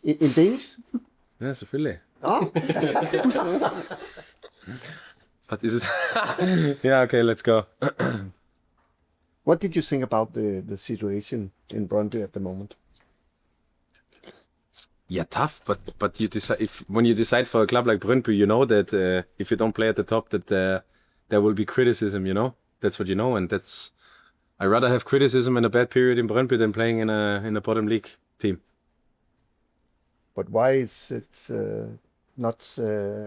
In Danish? Ja, selvfølgelig. Oh. But is it... yeah, okay, let's go. What did you think about the situation in Brøndby at the moment? Yeah, tough, but you decide when you decide for a club like Brøndby, you know that if you don't play at the top, that there will be criticism. You know, that's what you know, and that's. I rather have criticism in a bad period in Brøndby than playing in a bottom league team. But why is it not?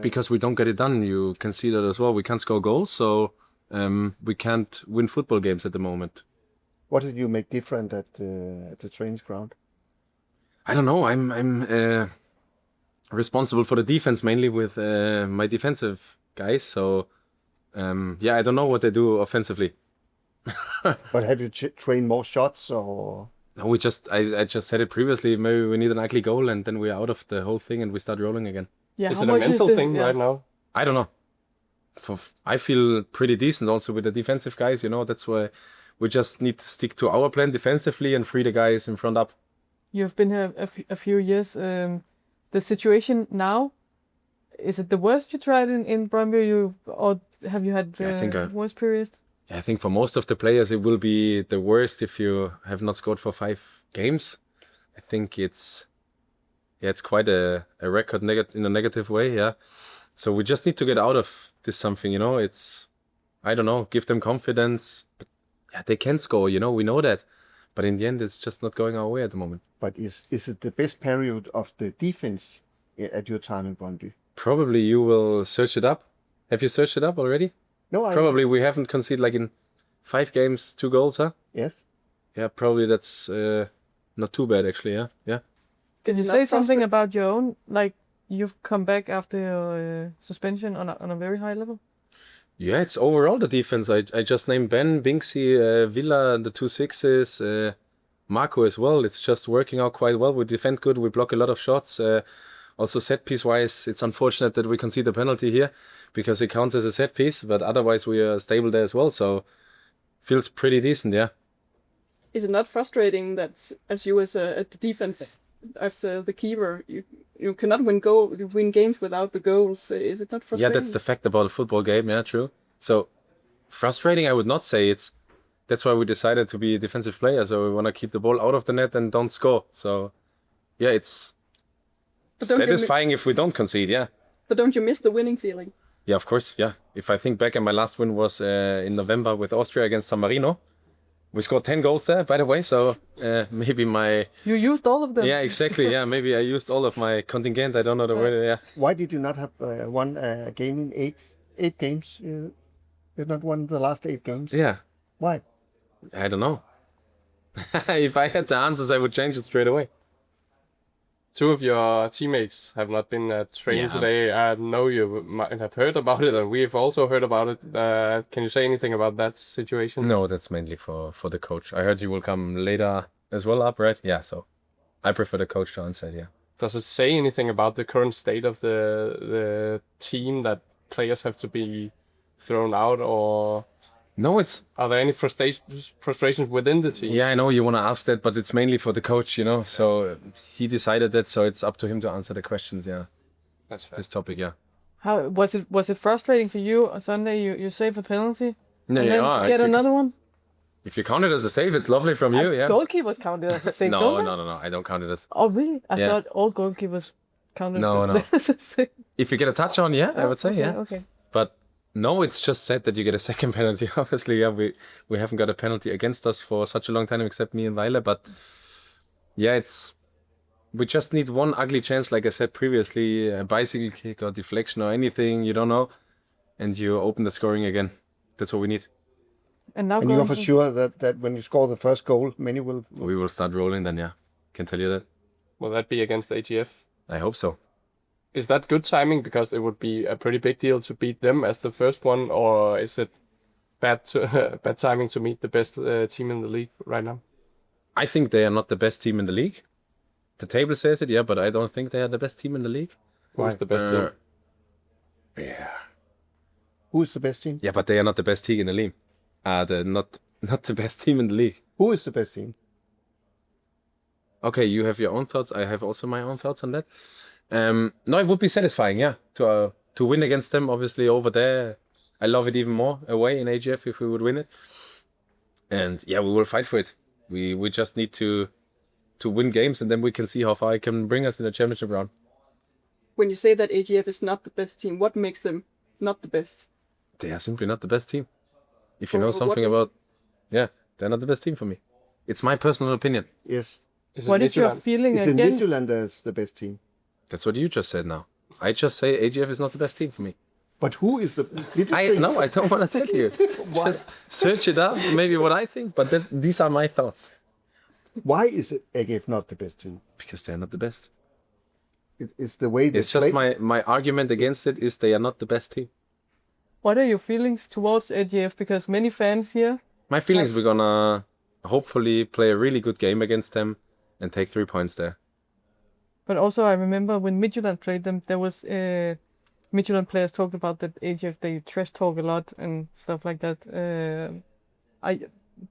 Because we don't get it done. You can see that as well. We can't score goals, so we can't win football games at the moment. What did you make different at the training ground? I don't know. I'm responsible for the defense mainly with my defensive guys. So yeah, I don't know what they do offensively. But have you trained more shots or? No, I just said it previously. Maybe we need an ugly goal and then we're out of the whole thing and we start rolling again. Yeah, is it a mental thing right now? I don't know. I feel pretty decent also with the defensive guys. You know, that's why we just need to stick to our plan defensively and free the guys in front up. You've been here a few years. The situation now, is it the worst you tried in Brøndby, or have you had worse periods? I think for most of the players it will be the worst if you have not scored for 5 games. I think it's quite a record in a negative way, yeah. So we just need to get out of this something, you know. It's, I don't know, give them confidence. But yeah, they can score, you know, we know that. But in the end, it's just not going our way at the moment. But is it the best period of the defense at your time in Brøndby? Probably you will search it up. Have you searched it up already? No, Probably we haven't conceded like in 5 games, 2 goals, huh? Yes. Yeah, probably that's not too bad actually, yeah. Yeah. Can you say something about your own, like you've come back after your suspension on a very high level? Yeah, it's overall the defense. I just named Ben, Binksy, Villa, the 2 6s, Marco as well. It's just working out quite well. We defend good. We block a lot of shots. Also set piece wise, it's unfortunate that we concede the penalty here because it counts as a set piece. But otherwise, we are stable there as well. So feels pretty decent, yeah. Is it not frustrating that as you as a defense, as the keeper, you cannot win games without the goals? Is it not frustrating? Yeah, that's the fact about a football game. Yeah, true. So frustrating, I would not say. That's why we decided to be a defensive player. So we want to keep the ball out of the net and don't score. So yeah, it's satisfying if we don't concede. Yeah. But don't you miss the winning feeling? Yeah, of course. Yeah. If I think back, and my last win was in November with Austria against San Marino. We scored 10 goals there, by the way, so maybe my... You used all of them. Yeah, exactly, yeah. Maybe I used all of my contingent. I don't know the word, yeah. Why did you not have won a game in 8 games? You not won the last 8 games? Yeah. Why? I don't know. If I had the answers, I would change it straight away. 2 of your teammates have not been at training today. I know you might have heard about it, and we've also heard about it. Can you say anything about that situation? No, that's mainly for the coach. I heard you will come later as well up, right? Yeah, so I prefer the coach to answer it, yeah. Does it say anything about the current state of the team that players have to be thrown out, or... No, are there any frustrations within the team? Yeah, I know you want to ask that, but it's mainly for the coach, you know. So he decided that, so it's up to him to answer the questions. Yeah, that's fair. This topic, yeah. How was it frustrating for you on Sunday? You save a penalty, no, and then get another one. If you count it as a save, it's lovely from you. Yeah. Goalkeepers counted as a save. No, I don't count it as. Oh really? I thought all goalkeepers counted. No. As a save. If you get a touch on, yeah, I would say yeah. Okay. But. No, it's just said that you get a second penalty. Obviously, yeah, we haven't got a penalty against us for such a long time, except me and Weile. But yeah, we just need one ugly chance, like I said previously, a bicycle kick or deflection or anything, you don't know, and you open the scoring again. That's what we need. And now you're for sure that when you score the first goal, many will... We will start rolling then, yeah. Can tell you that. Will that be against AGF? I hope so. Is that good timing because it would be a pretty big deal to beat them as the first one, or is it bad timing to meet the best team in the league right now? I think they are not the best team in the league. The table says it, yeah, but I don't think they are the best team in the league. Who's the best team? Yeah. Who is the best team? Yeah, but they are not the best team in the league. They're not the best team in the league. Who is the best team? Okay, you have your own thoughts. I have also my own thoughts on that. No, it would be satisfying, yeah, to win against them. Obviously, over there, I love it even more away in AGF if we would win it. And yeah, we will fight for it. We just need to win games, and then we can see how far it can bring us in the championship round. When you say that AGF is not the best team, what makes them not the best? They are simply not the best team. If you Or know what something about, yeah, they're not the best team for me. It's my personal opinion. Yes. What is your feeling Is it again? Midtjylland as the best team? That's what you just said now. I just say AGF is not the best team for me. But who is the? Did you I say- no, I don't want to tell you. Just search it up, maybe what I think. But these are my thoughts. Why is it AGF not the best team? Because they're not the best. It's the way they It's just play. my argument against it is they are not the best team. What are your feelings towards AGF? Because many fans here. My feelings, we're gonna hopefully play a really good game against them and take 3 points there. But also, I remember when Midtjylland played them, there was Midtjylland players talked about that AGF they trash talk a lot and stuff like that.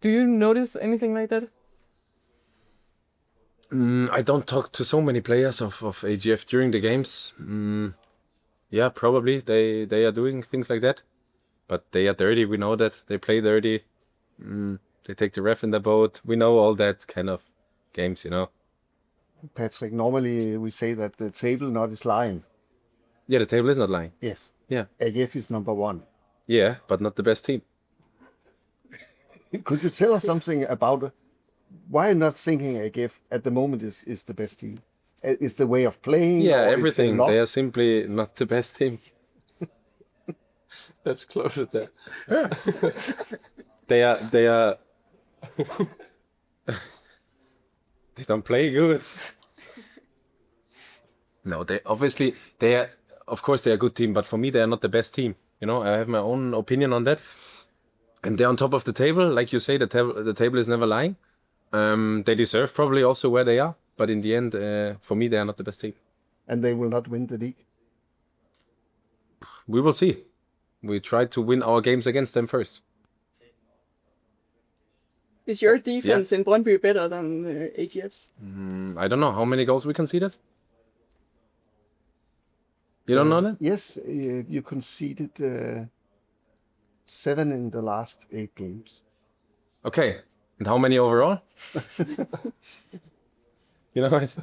Do you notice anything like that? I don't talk to so many players of AGF during the games. Yeah, probably they are doing things like that, but they are dirty. We know that they play dirty. They take the ref in the boat. We know all that kind of games, you know. Patrick, normally we say that the table not is lying. Yeah, the table is not lying. Yes. Yeah. AGF is number 1. Yeah, but not the best team. Could you tell us something about why not thinking AGF at the moment is the best team? Is the way of playing? Yeah, or is everything. the luck? They are simply not the best team. Let's close it there. They are. They don't play good. No, they are. Of course, they're a good team, but for me, they are not the best team. You know, I have my own opinion on that. And they're on top of the table, like you say. The table is never lying. They deserve probably also where they are, but in the end, for me, they are not the best team. And they will not win the league. We will see. We try to win our games against them first. Is your defense in Brøndby better than AGF's? I don't know how many goals we conceded. You don't know that? Yes, you conceded 7 in the last 8 games. Okay. And how many overall? You know it?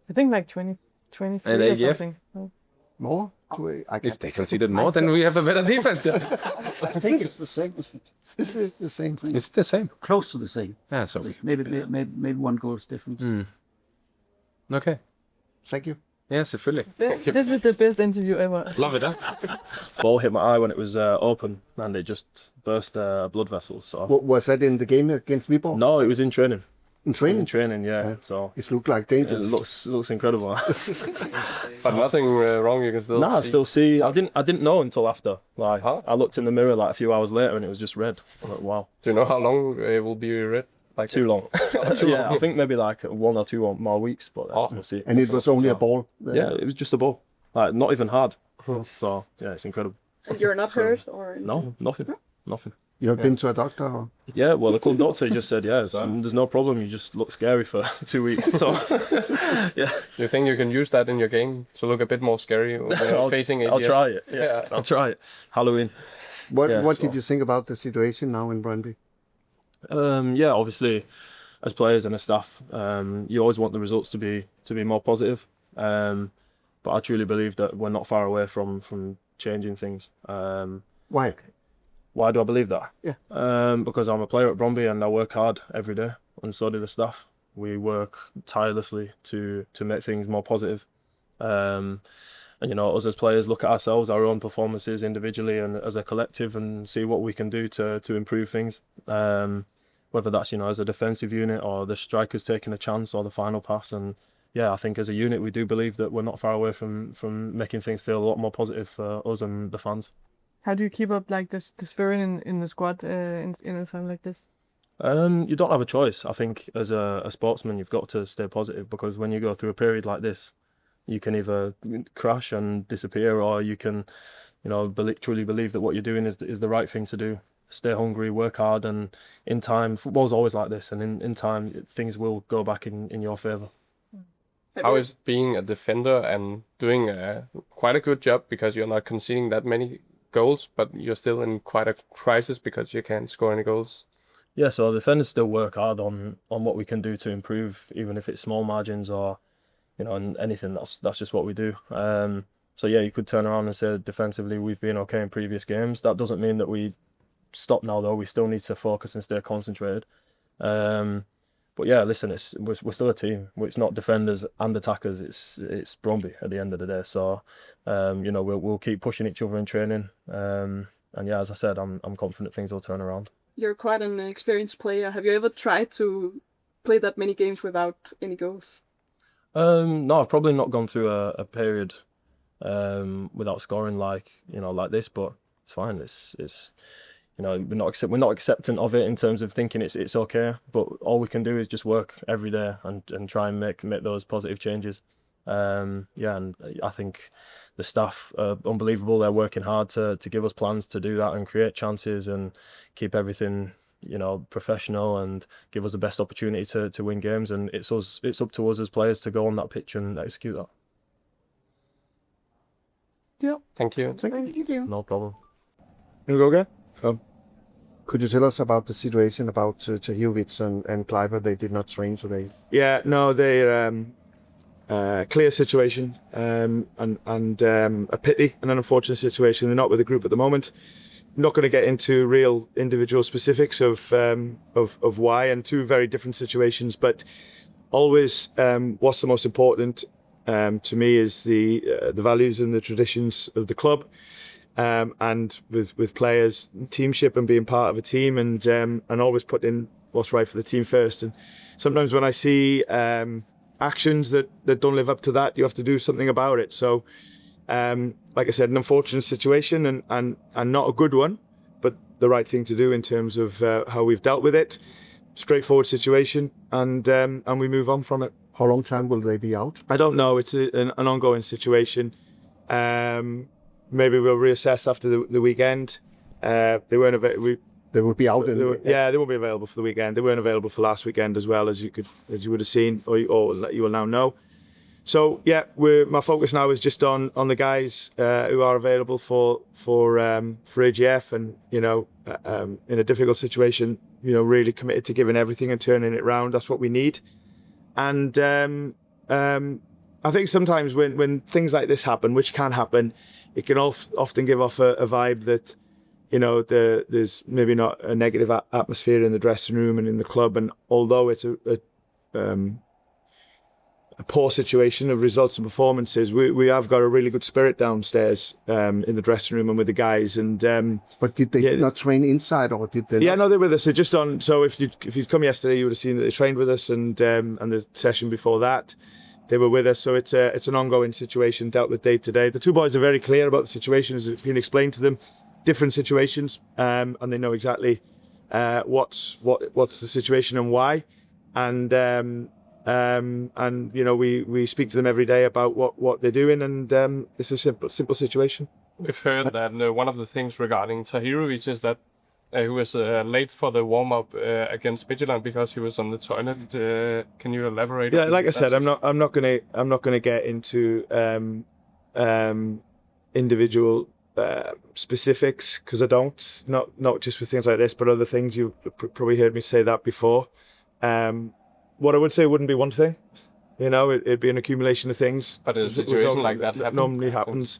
I think like 23 And or AGF? something. More? If they conceded more, then we have a better defense. Yeah. I think it's the same. Is it the same thing? It's the same. Close to the same. Yeah, so. Maybe one goal difference. Okay. Thank you. Yeah, selvfølgelig. This is the best interview ever. Love it, huh? Ball hit my eye when it was open, and it just burst blood vessels. So Was that in the game against Viborg? no, it was in training. In training? In training, yeah. So It looked like it dangerous. looks incredible. But nothing wrong. You can still. No, I see. still see. I didn't know until after. Like Huh? I looked in the mirror like a few hours later, and it was just red. I'm like, wow, Do you know how long it will be red? Like too long. Yeah, I think maybe like 1 or 2 more weeks, but we'll see. And it was only a ball. Yeah, it was just a ball, like not even hard. So yeah, it's incredible. And you're not hurt or anything? No, nothing. You have been to a doctor? Or? Yeah, well, the club doctor just said, yeah, there's no problem. You just look scary for 2 weeks. So, yeah, Do you think you can use that in your game to look a bit more scary when you're facing AGF? I'll try it. Yeah, Yeah. I'll try it. Halloween. What Yeah, What so- did you think about the situation now in Brøndby? Yeah, obviously, as players and as staff, you always want the results to be more positive. But I truly believe that we're not far away from changing things. Why? Why do I believe that? Yeah. Because I'm a player at Brøndby and I work hard every day, and so do the staff. We work tirelessly to make things more positive. And you know, us as players look at ourselves, our own performances individually and as a collective, and see what we can do to improve things. Whether that's, you know, as a defensive unit or the strikers taking a chance or the final pass. And yeah, I think as a unit we do believe that we're not far away from making things feel a lot more positive for us and the fans. How do you keep up like the spirit in the squad in a time like this? You don't have a choice. I think as a sportsman you've got to stay positive, because when you go through a period like this, you can either crash and disappear, or you can, you know, truly believe that what you're doing is the right thing to do. stay hungry, work hard, and in time, football's always like this, and in time, things will go back in your favour. How is being a defender and doing quite a good job, because you're not conceding that many goals, but you're still in quite a crisis because you can't score any goals? Yeah, so defenders still work hard on what we can do to improve, even if it's small margins or, and anything. That's just what we do. So yeah, you could turn around and say defensively we've been okay in previous games. That doesn't mean that we stop now, though. We still need to focus and stay concentrated. But yeah, listen, we're still a team. It's not defenders and attackers. It's Bromby at the end of the day. So we'll keep pushing each other in training. And yeah, as I said, I'm confident things will turn around. You're quite an experienced player. Have you ever tried to play that many games without any goals? No, I've probably not gone through a period without scoring like this, but it's fine. It's we're not acceptant of it in terms of thinking it's okay, but all we can do is just work every day and try and make those positive changes. And I think the staff are unbelievable. They're working hard to give us plans to do that and create chances and keep everything professional and give us the best opportunity to win games. And it's up to us as players to go on that pitch and execute that. Yeah. Thank you. Thank you. No problem. You go again? Could you tell us about the situation about Tahirovic and Cliver? They did not train today. Yeah, no, they're clear situation and a pity and an unfortunate situation. They're not with the group at the moment. I'm not going to get into real individual specifics of why, and two very different situations. But always, what's the most important to me is the values and the traditions of the club. And with players, teamship and being part of a team, and always put in what's right for the team first. And sometimes when I see actions that don't live up to that, you have to do something about it. So, like I said, an unfortunate situation and not a good one, but the right thing to do in terms of how we've dealt with it. Straightforward situation, and we move on from it. How long time will they be out? I don't know. It's an ongoing situation. Maybe we'll reassess after the weekend. They weren't They will be out. they won't be available for the weekend. They weren't available for last weekend as well, as you would have seen, or you will now know. So yeah, my focus now is just on the guys who are available for AGF, and in a difficult situation, really committed to giving everything and turning it around. That's what we need. And I think sometimes when things like this happen, which can happen, it can often give off a vibe that, there's maybe not a negative atmosphere in the dressing room and in the club. And although it's a poor situation of results and performances, we have got a really good spirit downstairs in the dressing room and with the guys. And but did they not train inside, or did they? Yeah, no, they're with us. They're just on. So if you'd come yesterday, you would have seen that they trained with us, and the session before that, they were with us. So it's an ongoing situation dealt with day to day. The two boys are very clear about the situation as it's been explained to them. Different situations, and they know exactly what's the situation and why. And we speak to them every day about what they're doing, and it's a simple situation. We've heard that one of the things regarding Tahirovic is that he was late for the warm-up against Midtjylland because he was on the toilet. Can you elaborate? Yeah, like I said, I'm not gonna get into individual specifics, because I don't. Not just with things like this, but other things. You probably heard me say that before. What I would say wouldn't be one thing. It'd be an accumulation of things. But in a situation like that normally happens.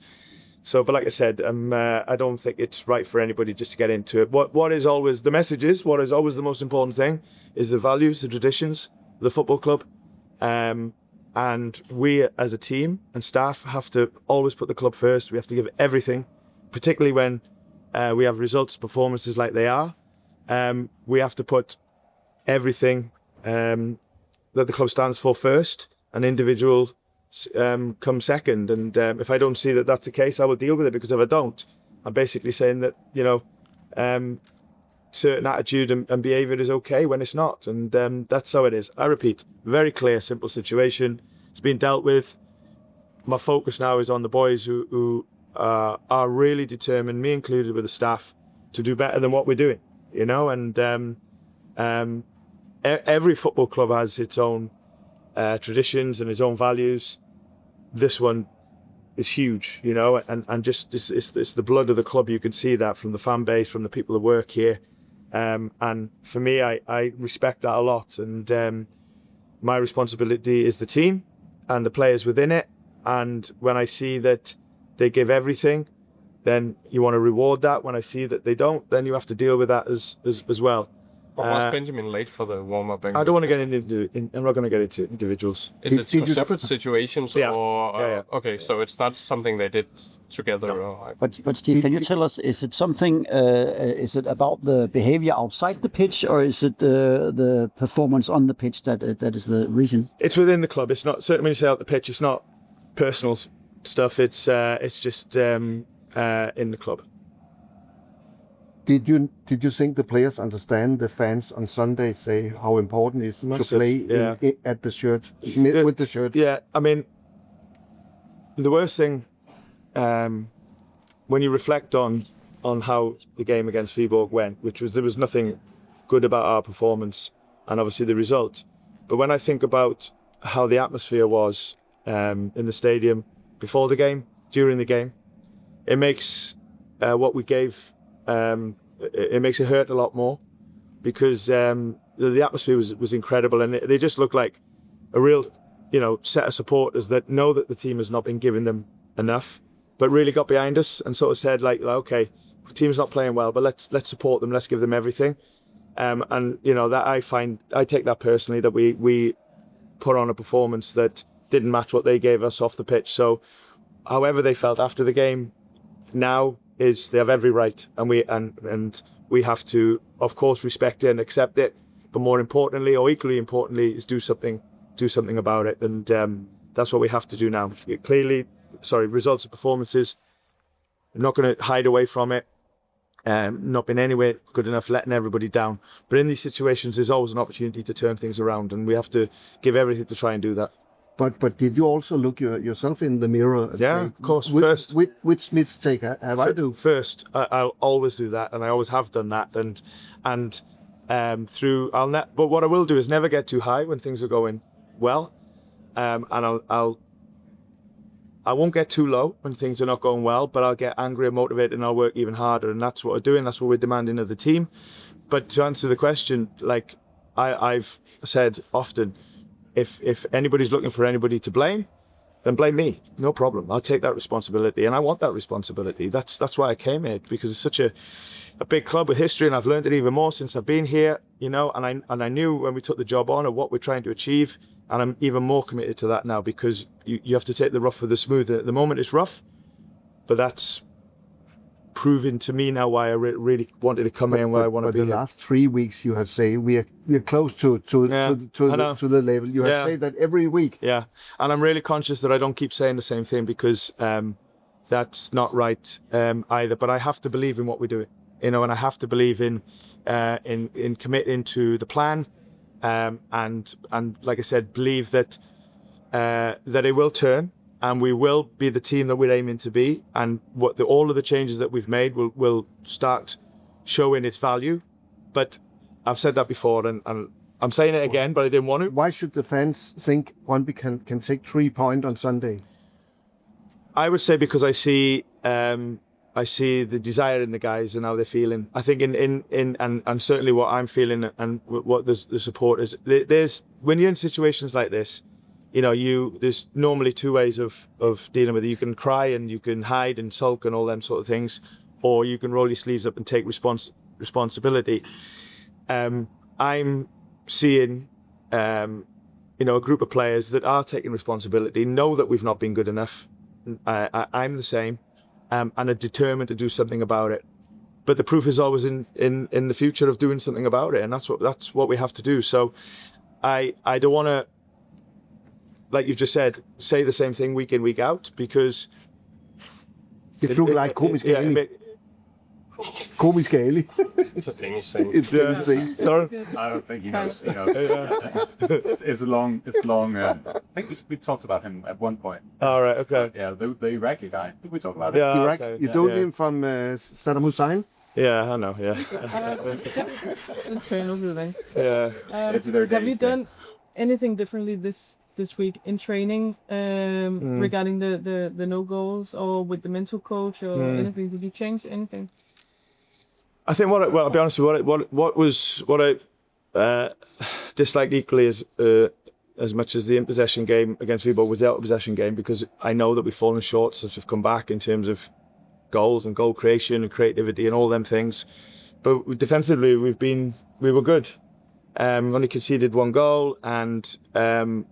So, but like I said, I don't think it's right for anybody just to get into it. What is always the message is, what is always the most important thing is the values, the traditions, the football club. And we as a team and staff have to always put the club first. We have to give everything, particularly when we have results, performances like they are. We have to put everything that the club stands for first, and individual come second. And if I don't see that that's the case, I will deal with it, because if I don't, I'm basically saying that certain attitude and behaviour is okay when it's not, and that's how it is. I repeat, very clear, simple situation. It's been dealt with. My focus now is on the boys who are really determined, me included with the staff, to do better than what we're doing, you know. And every football club has its own traditions and its own values. This one is huge, you know, and just it's the blood of the club. You can see that from the fan base, from the people that work here. And for me, I respect that a lot. And my responsibility is the team and the players within it. And when I see that they give everything, then you want to reward that. When I see that they don't, then you have to deal with that as well. But was Benjamin late for the warm-up? I don't want to get into. I'm not going to get into individuals. Is it two separate situations, Yeah. or Yeah. okay? So it's not something they did together. No. Or, But Steve, can you tell us? Is it something? Is it about the behavior outside the pitch, or is it the performance on the pitch that is the reason? It's within the club. It's not certainly when you say out the pitch. It's not personal stuff. It's just in the club. Did you think the players understand the fans on Sunday say how important it is to play at the shirt with the shirt? Yeah, I mean, the worst thing when you reflect on how the game against Viborg went, there was nothing good about our performance and obviously the result. But when I think about how the atmosphere was in the stadium before the game, during the game, it makes what we gave. It makes it hurt a lot more because the atmosphere was incredible, and they just look like a real, you know, set of supporters that know that the team has not been giving them enough, but really got behind us and sort of said like okay, the team's not playing well, but let's support them, let's give them everything, and you know that I take that personally, that we put on a performance that didn't match what they gave us off the pitch. So however they felt after the game now is they have every right, and we have to, of course, respect it and accept it. But more importantly, or equally importantly, is do something about it, and that's what we have to do now. Results of performances. I'm not going to hide away from it. Not been anywhere good enough, letting everybody down. But in these situations, there's always an opportunity to turn things around, and we have to give everything to try and do that. But did you also look yourself in the mirror and say, of course. First, which mistake have I do? First, I'll always do that, and I always have done that. But what I will do is never get too high when things are going well, and I won't get too low when things are not going well. But I'll get angry and motivated, and I'll work even harder, and that's what we're doing. That's what we're demanding of the team. But to answer the question, like I've said often. If anybody's looking for anybody to blame, then blame me. No problem. I'll take that responsibility, and I want that responsibility. That's why I came here, because it's such a big club with history, and I've learned it even more since I've been here. You know, and I knew when we took the job on of what we're trying to achieve, and I'm even more committed to that now, because you have to take the rough for the smooth. At the moment, it's rough, but that's proven to me now why I really wanted to come here and why I want to be here. But the last 3 weeks you have said we are close to the level. You have said that every week. Yeah, and I'm really conscious that I don't keep saying the same thing, because that's not right either. But I have to believe in what we're doing, you know, and I have to believe in committing to the plan, and like I said, believe that it will turn. And we will be the team that we're aiming to be, and all of the changes that we've made will start showing its value. But I've said that before, and I'm saying it again, but I didn't want to. Why should the fans think Brøndby can take 3 points on Sunday? I would say because I see the desire in the guys and how they're feeling. I think and certainly what I'm feeling and what the support is. There's when you're in situations like this. You know, there's normally 2 ways of dealing with it. You can cry and you can hide and sulk and all them sort of things, or you can roll your sleeves up and take responsibility. I'm seeing, you know, a group of players that are taking responsibility, know that we've not been good enough. I'm the same, and are determined to do something about it. But the proof is always in the future of doing something about it, and that's what we have to do. So I don't want to, like you've just said, say the same thing week in, week out, because it looks like komisk ærlig. Komisk ærlig. It's a Danish thing. It's Danish thing. Sorry. I don't think he knows. It's long. I think we talked about him at one point. All right. Okay. Yeah, the Iraqi guy. We talked about it. Yeah. Iraq. Okay. You told him from Saddam Hussein. Yeah, I know. Yeah. Okay, okay, thanks. Yeah. It's very Have you dangerous. done anything differently this week in training regarding the no goals or with the mental coach or anything? Did you change anything? I think well, I'll be honest with you, what I disliked equally as much as the in-possession game against Viborg was the out-of-possession game, because I know that we've fallen short since we've come back in terms of goals and goal creation and creativity and all them things. But defensively, we were good. Only conceded one goal, and you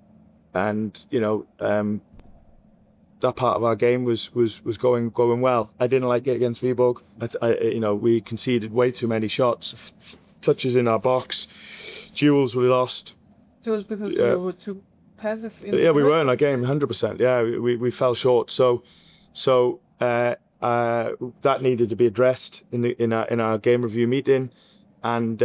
know, that part of our game was going well. I didn't like it against Viborg. You know, we conceded way too many shots, touches in our box, duels we lost. It was because you were too passive. Yeah, we were in our game, 100%. Yeah, we fell short. So that needed to be addressed in our game review meeting, and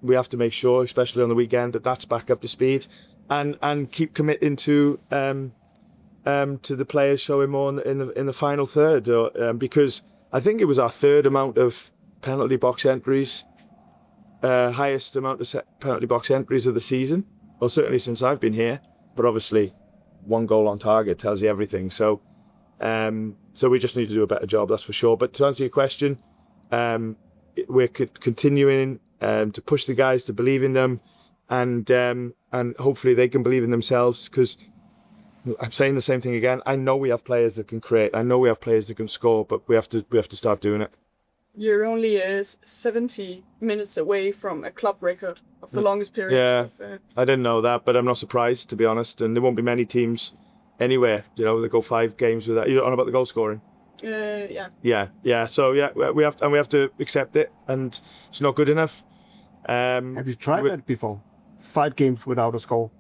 we have to make sure, especially on the weekend, that that's back up to speed, and keep committing to the players showing more in the final third, because I think it was our third amount of penalty box entries, highest amount of penalty box entries of the season, or certainly since I've been here. But obviously, one goal on target tells you everything. So we just need to do a better job, that's for sure. But to answer your question, we're continuing to push the guys to believe in them, and hopefully they can believe in themselves, because I'm saying the same thing again. I know we have players that can create. I know we have players that can score, but we have to start doing it. You're only 70 minutes away from a club record of the longest period. Yeah, I didn't know that, but I'm not surprised, to be honest. And there won't be many teams anywhere, you know, that go 5 games without. You're on about the goal scoring. Yeah. Yeah. So yeah, we have to accept it, and it's not good enough. Have you tried that before? 5 games without a score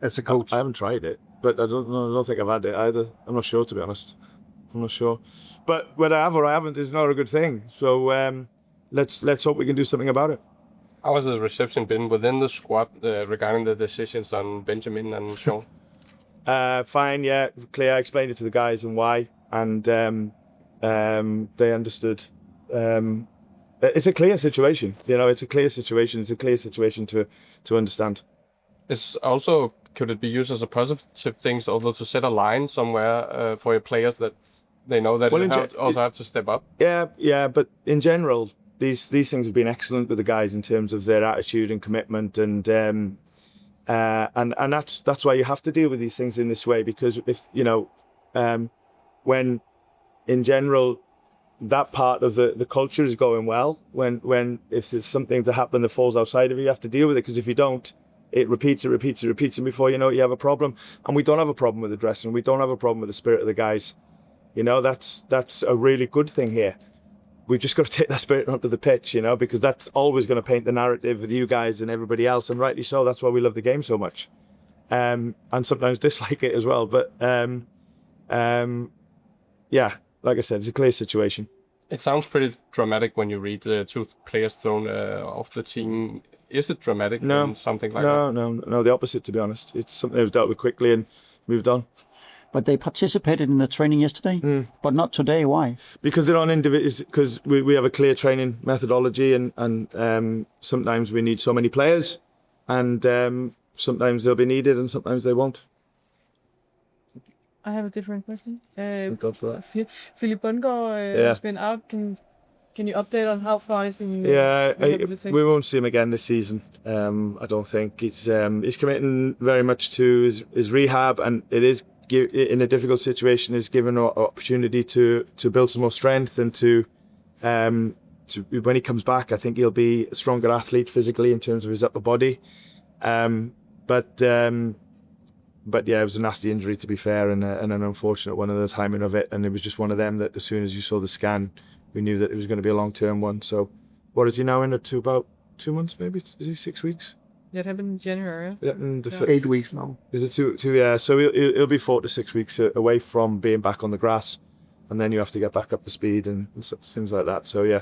as a coach? I haven't tried it, but I don't think I've had it either. I'm not sure, to be honest. I'm not sure. But whether I have or I haven't is not a good thing. So let's hope we can do something about it. How has the reception been within the squad regarding the decisions on Benjamin and Sean? Fine, yeah. Clear. I explained it to the guys and why, and they understood. It's a clear situation, you know. It's a clear situation. It's a clear situation to understand. It's also, could it be used as a positive thing, although to set a line somewhere for your players that they know that you have to step up? Yeah. But in general, these things have been excellent with the guys in terms of their attitude and commitment, and that's why you have to deal with these things in this way, because if you know, when in general that part of the culture is going well, when if there's something to happen that falls outside of it, you have to deal with it, because if you don't, it repeats, and before you know it, you have a problem. And we don't have a problem with the dressing room. We don't have a problem with the spirit of the guys. You know, that's a really good thing here. We've just got to take that spirit onto the pitch, you know, because that's always going to paint the narrative with you guys and everybody else, and rightly so. That's why we love the game so much, and sometimes dislike it as well. But yeah, like I said, it's a clear situation. It sounds pretty dramatic when you read the 2 players thrown off the team. Is it dramatic? No, something like that? No. The opposite, to be honest. It's something that was dealt with quickly and moved on. But they participated in the training yesterday, but not today. Why? Because they're on individuals. Because we have a clear training methodology, and sometimes we need so many players, and sometimes they'll be needed, and sometimes they won't. I have a different question. God for that. Philip Bundgaard has been out. Can you update on how far is he? Yeah, we won't see him again this season. I don't think he's committing very much to his rehab, and it is in a difficult situation. Is given an opportunity to build some more strength, and to when he comes back, I think he'll be a stronger athlete physically in terms of his upper body. But yeah, it was a nasty injury, to be fair, and an unfortunate one of the timing of it. And it was just one of them that as soon as you saw the scan, we knew that it was going to be a long-term one. So what is he now in to about 2 months, maybe? Is he 6 weeks? That happened in January. Yeah, 8 weeks now. Is it 2? Yeah, so he'll be 4 to 6 weeks away from being back on the grass, and then you have to get back up to speed and things like that. So yeah,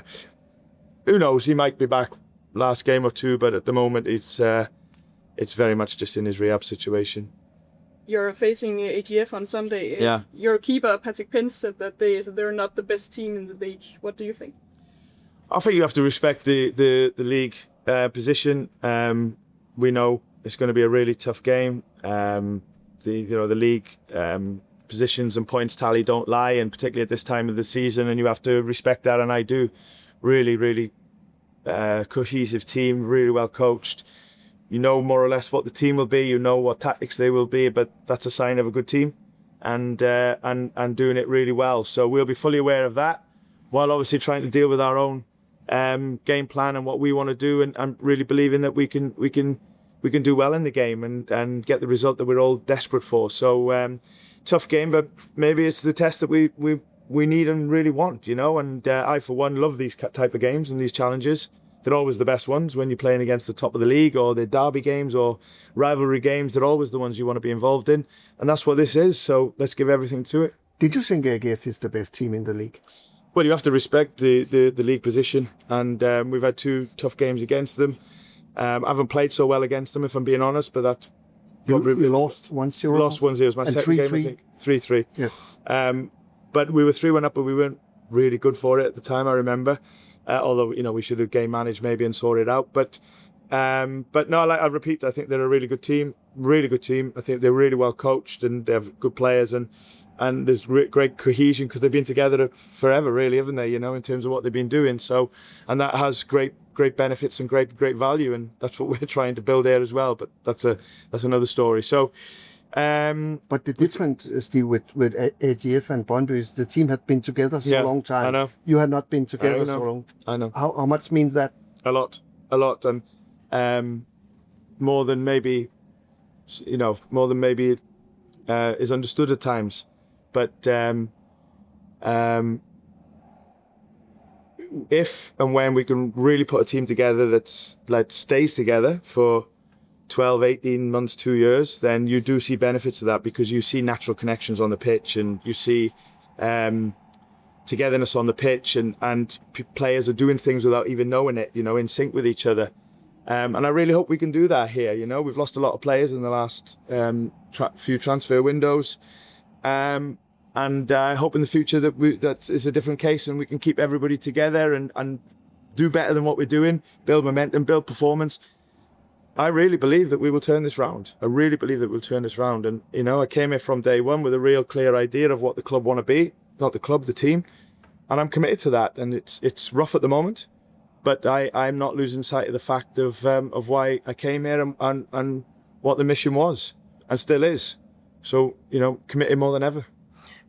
who knows? He might be back last game or 2, but at the moment it's very much just in his rehab situation. You're facing AGF on Sunday. Yeah. Your keeper, Patrick Pentz, said that they're not the best team in the league. What do you think? I think you have to respect the league position. We know it's going to be a really tough game. The league positions and points tally don't lie, and particularly at this time of the season, and you have to respect that. And I do. Really cohesive team, really well coached. You know more or less what the team will be. You know what tactics they will be, but that's a sign of a good team, and doing it really well. So we'll be fully aware of that, while obviously trying to deal with our own game plan and what we want to do, and really believing that we can do well in the game and get the result that we're all desperate for. So tough game, but maybe it's the test that we need and really want, and I for one love these type of games and these challenges. They're always the best ones when you're playing against the top of the league, or the derby games or rivalry games. They're always the ones you want to be involved in, and that's what this is. So let's give everything to it. Did you think AGF is the best team in the league? Well, you have to respect the league position, and we've had 2 tough games against them. I haven't played so well against them, if I'm being honest, but that you lost 1-0. Lost 1-0. It was my second game, I think. 3-3. Yes. But we were 3-1 up, but we weren't really good for it at the time, I remember. Although, we should have game managed maybe and sorted it out. But no, I repeat, I think they're a really good team. Really good team. I think they're really well coached, and they have good players, and there's great cohesion because they've been together forever, really, haven't they? In terms of what they've been doing. So, and that has great benefits and great value, and that's what we're trying to build here as well. But that's another story. So. But the difference, Steve, with AGF and Brøndby is the team had been together so long time. I know. You had not been together so long. I know. How much means that? A lot, and more than maybe is understood at times. But if and when we can really put a team together that stays together for 12, 18 months, 2 years, then you do see benefits of that, because you see natural connections on the pitch, and you see togetherness on the pitch, and players are doing things without even knowing it, in sync with each other. And I really hope we can do that here. We've lost a lot of players in the last few transfer windows. And I hope in the future that is a different case, and we can keep everybody together and do better than what we're doing, build momentum, build performance. I really believe that we will turn this round. And, I came here from day one with a real clear idea of what the club want to be, not the club, the team. And I'm committed to that. And it's rough at the moment, but I'm not losing sight of the fact of why I came here and what the mission was and still is. So, committed more than ever.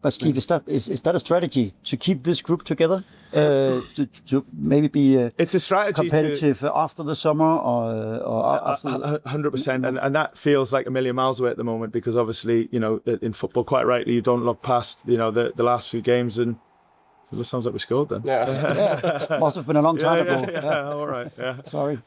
But Steve, is that a strategy to keep this group together? To maybe be it's a strategy competitive after the summer or after 100%, and that feels like a million miles away at the moment, because obviously, in football, quite rightly, you don't look past, the last few games, and it sounds like we scored then. Yeah. Must have been a long time ago. Yeah, all right. Yeah. Sorry.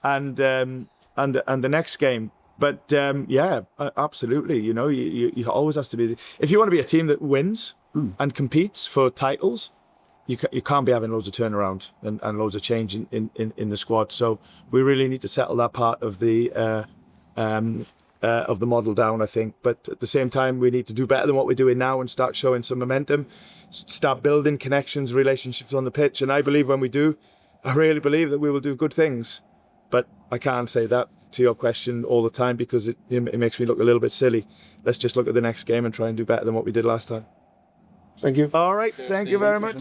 And the next game. But absolutely. You always has to be. If you want to be a team that wins and competes for titles, you can't be having loads of turnaround and loads of change in the squad. So we really need to settle that part of the model down, I think. But at the same time, we need to do better than what we're doing now and start showing some momentum, start building connections, relationships on the pitch. And I believe when we do, I really believe that we will do good things. But I can't say that to your question all the time, because it makes me look a little bit silly. Let's just look at the next game and try and do better than what we did last time. Thank you. All right. Thank you very much.